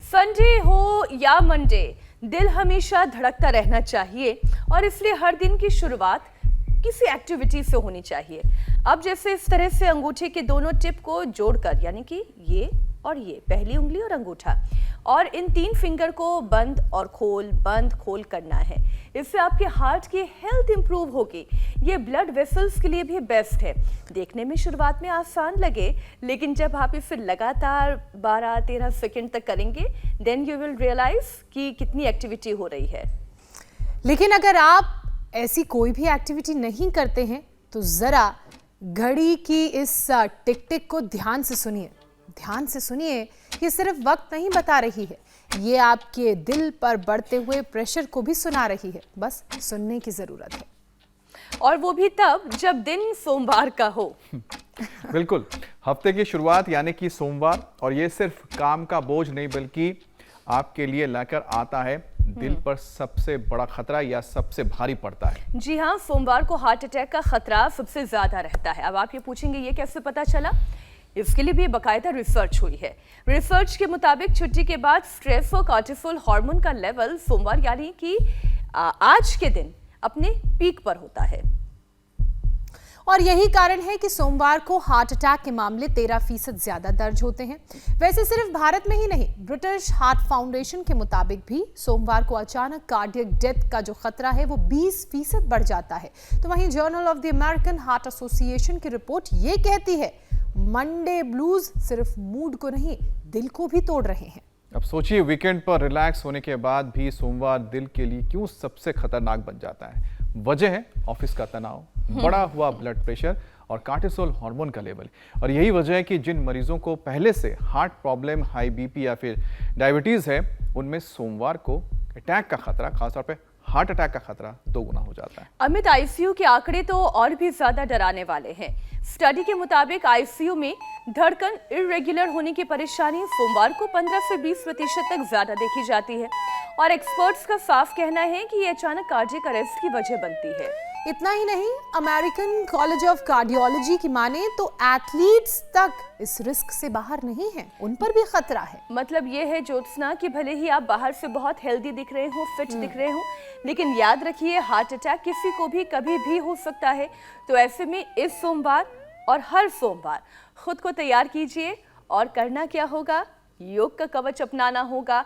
Sunday हो या Monday, दिल हमेशा धड़कता रहना चाहिए और इसलिए हर दिन की शुरुआत किसी एक्टिविटी से होनी चाहिए। अब जैसे इस तरह से अंगूठे के दोनों टिप को जोड़कर, यानी कि ये और ये, पहली उंगली और अंगूठा, और इन 3 फिंगर को बंद खोल करना है। इससे आपके हार्ट की हेल्थ इंप्रूव होगी। ये ब्लड वेसल्स के लिए भी बेस्ट है। देखने में शुरुआत में आसान लगे, लेकिन जब आप इसे लगातार 12-13 सेकंड तक करेंगे, देन यू विल रियलाइज कि कितनी एक्टिविटी हो रही है। लेकिन अगर आप ऐसी कोई भी एक्टिविटी नहीं करते हैं तो जरा घड़ी की इस टिक टिक को ध्यान से सुनिए। ध्यान से सुनिए, ये सिर्फ वक्त नहीं बता रही है, ये आपके दिल पर बढ़ते हुए प्रेशर को भी सुना रही है। बस सुनने की जरूरत है, और वो भी तब जब दिन सोमवार का हो। बिल्कुल, हफ्ते की शुरुआत यानी कि सोमवार, और ये सिर्फ काम का बोझ नहीं बल्कि आपके लिए लेकर आता है दिल पर सबसे बड़ा खतरा या सबसे भारी पड़ता है। जी हाँ, सोमवार को हार्ट अटैक का खतरा सबसे ज्यादा रहता है। अब आप ये पूछेंगे ये कैसे पता चला? इसके लिए भी बाकायदा रिसर्च हुई है। रिसर्च के मुताबिक छुट्टी के बाद स्ट्रेस और कॉर्टिसोल हार्मोन का लेवल सोमवार यानी कि आज के दिन अपने पीक पर होता है। और यही कारण है कि सोमवार को हार्ट अटैक के मामले 13% ज्यादा दर्ज होते हैं। वैसे सिर्फ भारत में ही नहीं, ब्रिटिश हार्ट फाउंडेशन के मुताबिक भी सोमवार को अचानक कार्डियक डेथ का जो खतरा है वो 20% बढ़ जाता है। तो वहीं journal of the American heart association की रिपोर्ट ये कहती है, मंडे ब्लूज सिर्फ मूड को नहीं, दिल को भी तोड़ रहे हैं। अब सोचिए, वीकेंड पर रिलैक्स होने के बाद भी सोमवार दिल के लिए क्यों सबसे खतरनाक बन जाता है? वजह है ऑफिस का तनाव, बढ़ा हुआ ब्लड प्रेशर और कार्टिसोल हार्मोन का लेवल। और यही वजह है कि जिन मरीजों को पहले से हार्ट प्रॉब्लम, हाई बीपी या फिर डायबिटीज है, उनमें सोमवार को अटैक का खतरा, खासतौर पे हार्ट अटैक का खतरा 2 गुना हो जाता है। अमित, आईसीयू के आंकड़े तो और भी ज्यादा डराने वाले हैं। स्टडी के मुताबिक आईसीयू में धड़कन इरेगुलर होने की परेशानी सोमवार को 15 से 20% तक ज्यादा देखी जाती है, और एक्सपर्ट्स का साफ कहना है कि ये अचानक कार्डियक अरेस्ट की वजह बनती है। इतना ही नहीं, अमेरिकन कॉलेज ऑफ कार्डियोलॉजी की माने तो एथलीट्स तक इस रिस्क से बाहर नहीं हैं, उन पर भी खतरा है। मतलब ये है ज्योत्सना कि भले ही आप बाहर से बहुत हेल्दी दिख रहे हो, फिट दिख रहे हो, लेकिन याद रखिए हार्ट अटैक किसी को भी कभी भी हो सकता है। तो ऐसे में इस सोमवार और हर सोमवार खुद को तैयार कीजिए, और करना क्या होगा? योग का कवच अपनाना होगा।